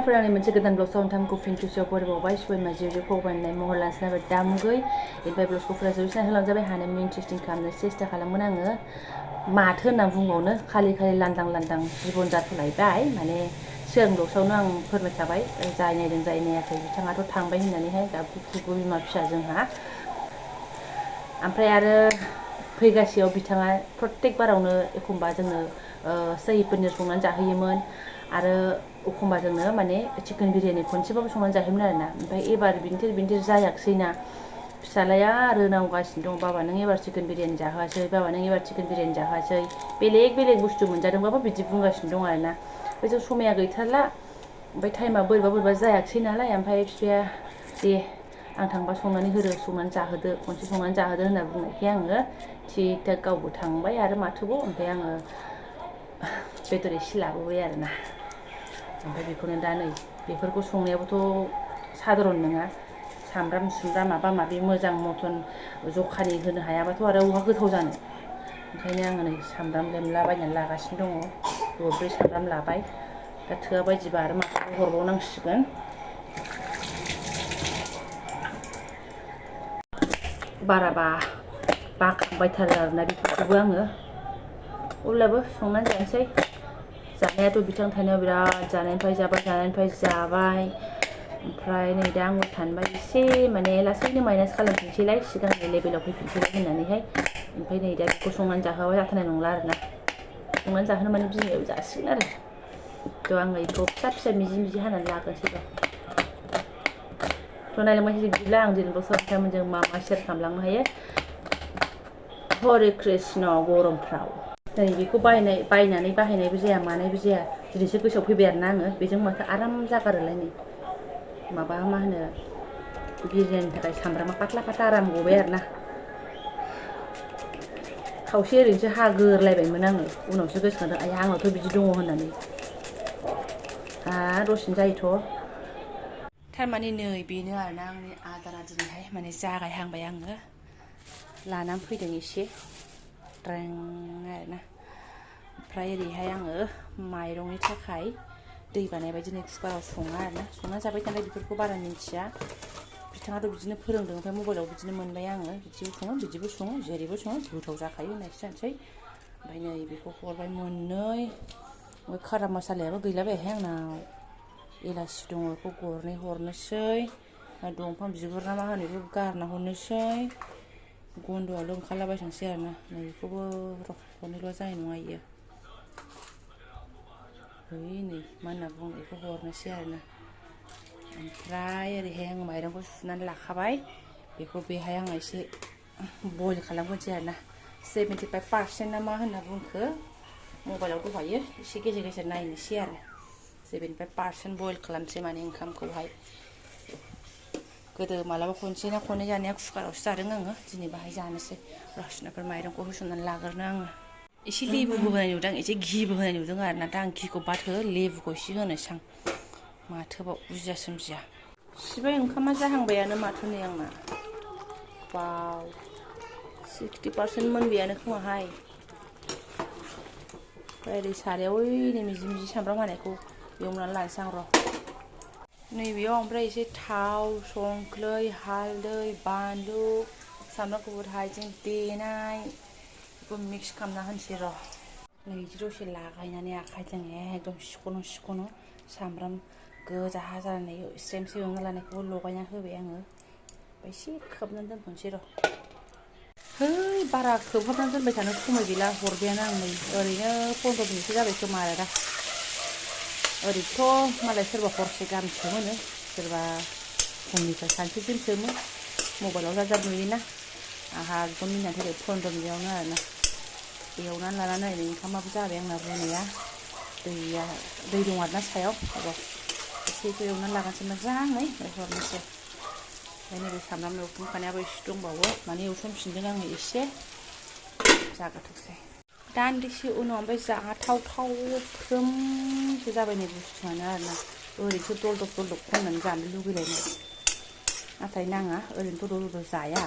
लोगोफोर आंनि मोनसे गोदान ब्लगआव नोंथांमोनखौ फिन खेबसेबाव बरायबावबाय सबाय बिमा जिउ फबायनाय महर लानोसै दामुगै बेनिफ्राय ब्लगखौ फरायजोबसिना होलांजाबाय हानायमानि इन्टारेस्टिं खालामनो सेस्था खालामगोन आङो माथो होनना बुंबावनो खालि लांदां लांदां जिबन जाथ'लायबाय माने सिगां ब्लगआवनो आं फोरमायखाबाय जाय नायदों जाय नायाखै बिथाङाथ' थांबाय होननानैहाय गाबगु बिमा फिसा जोंहा ओमफ्राय आरो फैगासेयाव बिथाङा प्रत्येक बारावनो एखमबा जोंनो सही पनिर संनानै जाहोयोमोन आरो एखमबा जोंनो माने चिकेन बिरियानि खनसेबाबो संनानै जाहोयोमोन आरोना ओमफ्राय एबार बिनथोर जायाखैसैना फिसालाया रोनावगासिनो दं बाबा नों एबार चिकेन बिरियानि जाहोआसै बाबा नों एबार चिकेन बिरियानि जाहोआसै बेलेग बुस्थु मोनजादोंबाबो बिदि बुंगासिनो दं आरोना ओमफ्राय जों समाया गैथारला ओमफ्राय टाइमा बोरैबा जायाखैसै नालाय ओमफ्राय बिफाया दे आं थांबा संनानै होदो संनानै जाहोदो खनसे संनानै जाहोदो होनना बुंनायखाय आङो थिग थाक गावबो थांबाय आरो माथोबाव ओमफ्राय आङो बेदर एसे लाबोबाय आरोना ओमफ्राय बेखौनो दा नै बेफोरखौ संनायाबोथ' साधारन नङा सामब्राम सुमब्राम माबा माबि मोजां मथन जखानि होनो हायाबाथ' आरो बहा गोथाव जानो ओंखायनो आङो नै सामब्राम लेमलाबायनानै लागासिनो दङ दरब्रै सामब्राम लाबाय दा थोआ बायदिबा आरो माखौबा हरबावनांसिगोन बाराबा बाखांबायथारो आरोना बेफोरखौबो आङो अब्लाबो संनानै जानोसै जानायाथ' बिथां थानायाव बिराद जानायनिफ्राय जाबाय ओमफ्राय नै दा आंबो सानबाय एसे माने लासैनो माइनास खालामफिनसैलाय सिगांनि लेभेलाव फैफिनसैलाय होननानैहाय ओमफ्राय नै दा बेखौ संनानै जाहोआबा जाथारनाय नंला आरोना संनानै जाहोनो माने बिमायाबो जासिगोन आरो थ' आङो बेखौ फिसा मिजि हानानै लाग्रोसै थ' नायलांबाय बिदिब्ला आं दिनै नोंथांमोनजों मा सेयार खालामलांनो हायो हरे कृष्ण गरमफ्राव नै बेखौ बायनानै बाहायनायबो जाया मानायबो जाया दिनैसो गोसोआव फैबाय आरोना आङो बेजों माथो आराम जागारोलाय नै माबा मा होनो बिरियानिनि थाखाय सामब्रामा पातला आराम गबाय आरोना खावसे ओरैनोसो हागोरलायबायमोन आङो उनावसो गोसोखांदों आया आंनावथ' बिदि दङ होननानै दसेनो जायोथ' थारमाने नै बेनो आरोना आंनि आदारा दिनैहाय माने जागायहांबाय आङो लानानै फैदों एसे द्रें आरोना ओमफ्राय ओरैहाय आङो माइरंनि थाखाय दै बानायबाय दिनै कुकाराव सङा आरोना संना जाबाय नालाय बेफोरखौ बारा मिन्थिया बिथाङाथ' बिदिनो फोरोंदों ओमफ्राय मबाइलाव बिदिनो मोनबाय आङो बिदिबो सङो जेरैबो सङो गोथाव जाखायो होननायसो जानोसै ओमफ्राय नै बेखौ हरबाय मोननै ओमफ्राय खारा मसालायाबो गैलाबायाहाय आंनाव एलासि दङ बेखौ गरनै हरनोसै दंफां बिगुर ना मा होनो बेखौ गारना हरनोसै गन्धआल' ओंखारलाबायथांसै आरोना नै बेखौबो हरनैल' जानाय नङा इयो नै मा होनना बुङो बेखौ हरनोसै आरोना ओमफ्राय ओरैहाय आङो माइरंखौ सुनानै लाखाबाय बेखौ बेहाय आङो एसे बयल खालामग्रोनोसै आरोना 75% ना मा होनना बुंखो मबाइलाव दहायो एसे गेजेर नायनोसै आरो 75% बयल खालामसै माने ओंखामखौहाय गोदो मालाबा खनसे ना खननै जानाया कुकारावसो जादों आङो दिनै बाहाय जानोसै रसुनाफोर माइरंखौ होसननानै लाग्रोनो आङो एसे लेबुबो होनाय नुदों एसे घिबो होनाय नुदों आरोना दा आं घिखौ बाद हो लेबुखौ एसे होनोसै आं माथोबाव बुजिया सोमजिया सिबाय ओंखामा जाहांबायानो माथो नै आंना वाव 60% मोनबायानो खोमाहाय ओमफ्राय ओरै सारायाव नै मिजि सामब्राम हानायखौ एवनानै लानोसै आं र' नैबेयाव ओमफ्राय एसे थाव संख्रै हालदै बानलु सामब्राम गुफुर हाइजें देनाय बेखौ मिक्स खालामना होनोसै र' नै बिदि दसे लागायनानै आखाइजों एकदम सिख'नो सामब्राम गोजा जानानै स्रेम एवना लानायखौबो लगायना होबाय आङो ओमफ्राय एसे खोबनानै दोनथ'नोसै र' बारा खोबहाबनानै दोनबाय थानो समाय गैला हरबायानो आं नै ओरैनो 15 मिनिटसो जाबाय खोमा आरो दा ओरैथ' मालाय सोरबा हरसे गाहाम सोमोनो सोरबा फुंनिफ्राय सानसेसिम सोमो मबाइलाव जाब नुयोना आंहा एकदम मिनिनानै थैबाय 15 मिनिटआवनो आरोना एवनानै लानानै ओरै ओंखामाबो जाबाय आंना रुनाया दै दं आरोना सायाव एसे एवनानै लागानोसै मोजाङै हरनोसै ओमफ्राय नैबे सामब्राम एवथुमखानायाबो एसे दंबावो माने एवथुमफिनदों आङो एसे जाग्रोथोंसै दान्दिसे उनाव ओमफ्राय जाथावथाव फ्रोमसो जाबाय नै बुस्थुआनो आरोना ओरैसो दलदब खननानै जानो लुगैलायनाय नाथाय नाङा ओरैनोथ' दलदब जाया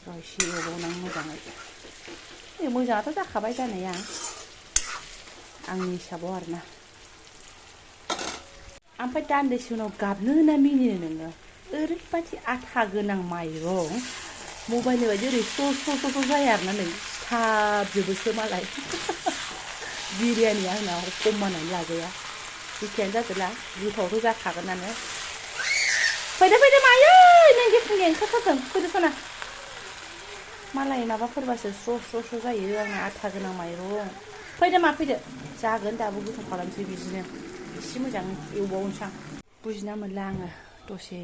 र' एसे एवबावनां मोजाङै मोजाङाथ' जाखाबाय जानाया आंनि हिसाबाव आरोना ओमफ्राय दान्दिसे उनाव गाबनो ना मिनिनो नोङो ओरैबायदि आथा गोनां माइरं मबाइलनि बायदि ओरै स्र' जाया आरोना नै सिथाबजोबोसो मालाय बिरियानिया आंना खमायनानै लाजाया जेखियानो जादोला गोथावथ' जाखागोनानो फैदो मायै नों गेफुंगे ओंखारथारदों फैदो सना मालाय माबाफोरबासो स्र' जायो आंना आथा गोनां माइरं फैदो जागोन दाबो गोथाव खालामसै बिदिनो एसे मोजां एवबावनोसै आं बुजिना मोनला आङो दसे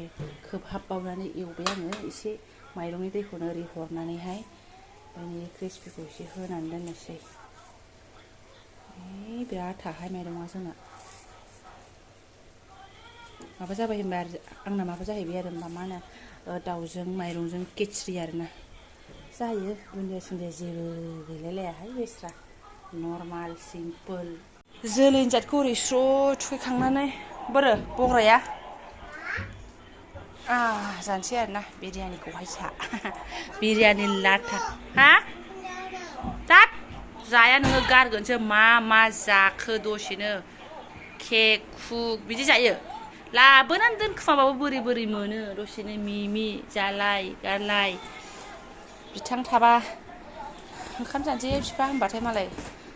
खोबहाबबावनानै एवबाय आङो एसे माइरंनि दैखौनो ओरै हरनानैहाय बेनि क्रिस्पिखौ एसे होनानै दोननोसै बिराद आथाहाय माइरङा जोंना माबा जाबाय होनबा आंना माबा जाहैबाय आरो मा होनो दाउजों माइरंजों केचरि आरोना जायो दुन्दिया सुन्दिया जेबो गैलायलायाहाय बेस्रा नर्माल सिम्पोल जोलैनि जातखौ ओरै स्र' थुखैखांनानै बोरो बग्राया जानोसै आरोना बिरियानिखौहाय बिरियानि लाथा हा दाद जाया नोङो गारगोनसो मा जाखो दसेनो केक कुक बिदि जायो लाबोनानै दोनखुमाबाबो बोरै मोनो दसेनो मिमि जालाय गारलाय बिथां थाबा ओंखाम जानोसै बिफा होनबाथाय मालाय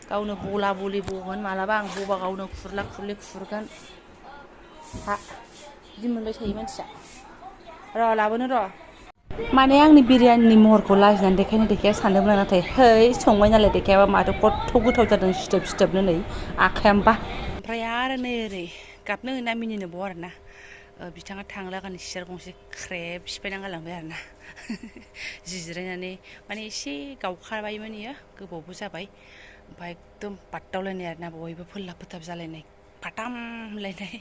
गावनो बला बलि बगोन मालाबा आं बबा गावनो खुरला खुरलि खुरगोन बिदि मोनबाय थायो मानसिया र' लाबोनो र' माने आंनि बिरियानिनि महरखौ लाजिनानै देखाया सानदोंमोन नाथाय है संबाय नालाय देखायाबा माथो खथ्थ' गोथाव जादों सिथोबनो नै आखायानोबा ओमफ्राय आरो नै ओरै गाबनो ना मिनिनोबाव आरोना बिथाङा थांलागानो सियार गंसे ख्रेब सिफायना गालांबाय आरोना जिरायनानै माने एसे गावखाबायमोन इयो गोबावबो जाबाय ओमफ्राय एकदम बाददावलायनाय आरोना बयबो फोल्लाब फोथाब जालायनाय फाथाम होनलायनाय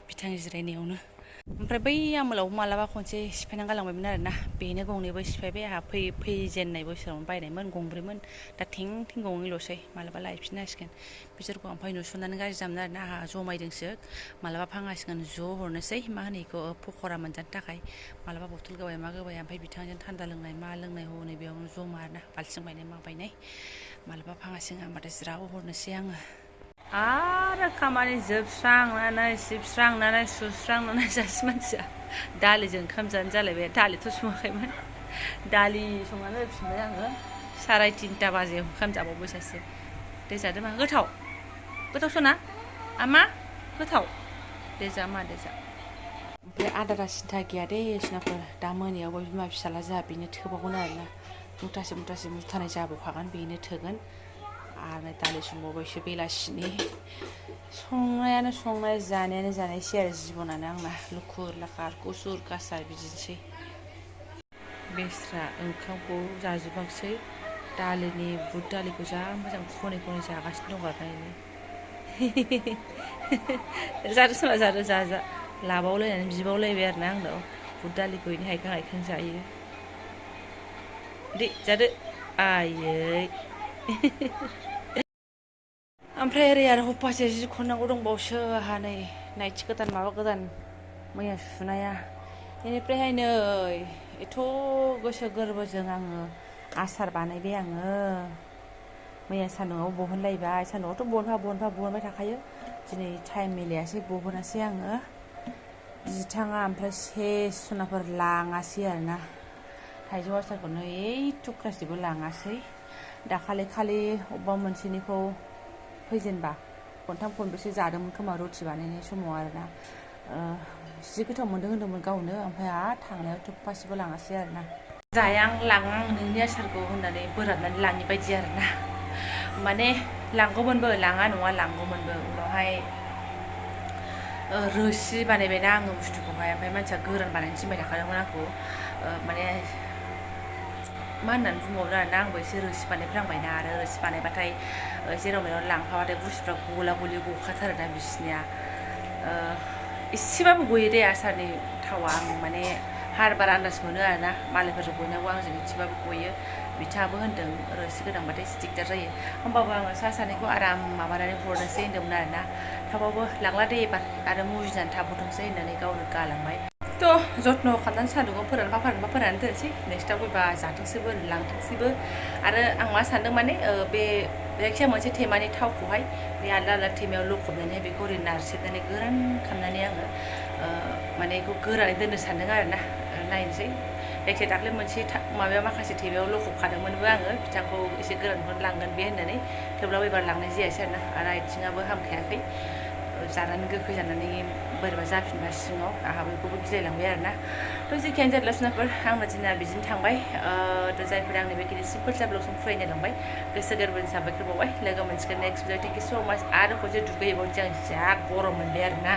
बिथां जिरायनायावनो ओमफ्राय बै आमोलाव मालाबा खनसे सिफायना गालांबायमोन आरोना बेनो गंनैबो सिफायबाय आंहा फैजेननाय बोसोरावनो बायनायमोन गंब्रैमोन दा थें गंनैल'सै मालाबा लायफिननांसिगोन बिसोरखौ ओमफ्राय नुसननानै गाज्रि जामोन आरोना आंहा जमायदोंसो मालाबा फाङासिगोन ज' हरनोसै मा होनो बेखौ पक'रा मोनजानो थाखाय मालाबा बथल गोबाय मा गोबाय ओमफ्राय बिथांजों थान्दा लोंनाय मा लोंनाय हनै बेयावनो जमा आरोना बाल्थिं बायनाय मा बायनाय मालाबा फाङासिं होनबाथाय ज्राव हरनोसै आङो आरो खामानि जोबस्रांनानै सिबस्रांनानै सुस्रांनानै जासि मानसिया दालिजों ओंखाम जानो जालायबाय दालिथ' सङाखैमोन दालि संनानै होफिनबाय आङो 3:30 बाजियाव ओंखाम जाबावबाय सासे दे जादो मा गोथाव सना आमा गोथाव दे जा ओमफ्राय आदारा सिन्था गैया दे सिनाफोर दा मोनायावबो बिमा फिसाला जोंहा बेनो थोबावगोन आरोना मुथासे मुथानाय जाबावखागोन बेनो थोगोन आरो दालि संबावबायसो बेलासिनि संनाय जानायानो जानायसै आरो जिबनानो आंना लुखुर लाखार कुसुर कासार बिदिनोसै बेस्रा ओंखामखौ जाजोबाखिसै दालिनि बुट दालिखौ जा मोजां खनै जागासिनो दं आरोना जादो सोरबा जादो जा लाबावलायनानै बिबावलायबाय आरोना आंनाव बुट दालिखौ बिनो हायखां जायो दे जादो आयै ओमफ्राय ओरै आरो हप्पासे जि खननांगौ दंबावसो आंहा नै नाइटि गोदान माबा गोदान मैया सुनाया बेनिफ्रायहाय नै एथ' गोसो गोरबोजों आङो आसार बानायबाय आङो मैया सान्दुङाव बहनलायबाय सान्दुङावथ' बहनबाय थाखायो दिनै टाइम मिलायासै बहनासै आङो बिथाङा ओमफ्राय सेस सनाफोर लाङासै आरोना थाइजौ आसारखौनो थुख्रासेबो लाङासै दाखालि खालि अबेबा मोनसेनिखौ फैजेनबा खनथाम खनब्रैसो जादोंमोन खोमा रुटि बानायनाय समाव आरोना जि गोथाव मोनदों होनदोंमोन गावनो ओमफ्राय आरो थांनायाव थुबपासेबो लाङासै आरोना जाया आं लाङा आं नोंनि आसारखौ होननानै बोराबनानै लाङि बायदि आरोना माने लांगौमोनबो लाङा नङा लांगौमोनबो उनावहाय रोसि बानायबायना आङो बुस्थुखौहाय ओमफ्राय मानसिया गोरान बानायनो थिनबाय थाखादोंमोन आंखौ माने मा होननानै बुंबावनो आरोना आंबो एसे रोसि बानायफ्रांबायना आरो रोसि बानायबाथाय जेराव मेराव लांफाबाथाय बुस्थुफ्रा गला गलि गखाथारोना बिसिनिया एसेबाबो गयो दे आसारनि थावा आं माने हार बार आन्दाज मोनो आरोना मालायफोरजों गनायावबो आंजों एसेबाबो गयो बिथाङाबो होनदों रोसि गोनांबाथाय दिगदार जायो होमबाबो आङो सानैखौ आराम माबानानै हरनोसै होन्दोंमोन आरोना थाबाबो लांला दे एबार आरो मुजिनानै थाबोथोंसै होननानै गावनो गालांबाय जत्न खालामनानै सान्दुङाव फोरानना दोनसै नेक्स्टआव फैबा जाथोंसैबो लांथोंसैबो आरो आं मा सानदों माने बे जायखिया मोनसे थेमानि थावखौहाय बे आलदा आलदा थेमायाव लखबनानै बेखौ ओरै नारसेबनानै गोरान खालामनानै आङो माने बेखौ गोरानै दोननो सानदों आरोना नायनोसै जायखिया दाख्लै मोनसे माबायाव माखासे थेमायाव लखबखादोंमोनबो आङो बिथांखौ एसे गोरानखौनो लांगोन बे होननानै थेवब्लाबो एबार लांनाय जायासै आरोना आरो आथिङाबो हामखायाखै जानानै गोखै जानानै बोरैबा जाफिनबा सिङाव आंहा बेखौबो गिलायलांबाय आरोना जेखियानो जादोला सुनाफोर आंना दिना बिदिनो थांबाय जायफोर आंनि बेखिनि सिम्पोल ब्लगजों फरायनो लांबाय गोसो गोरबोनि साबायखर बावबाय लोगो मोनसिगोन नेक्स्ट भिडिअ थेंक इउ स' माच आरो खनसे दुगैबावनोसै आं जा गरम मोनबाय आरोना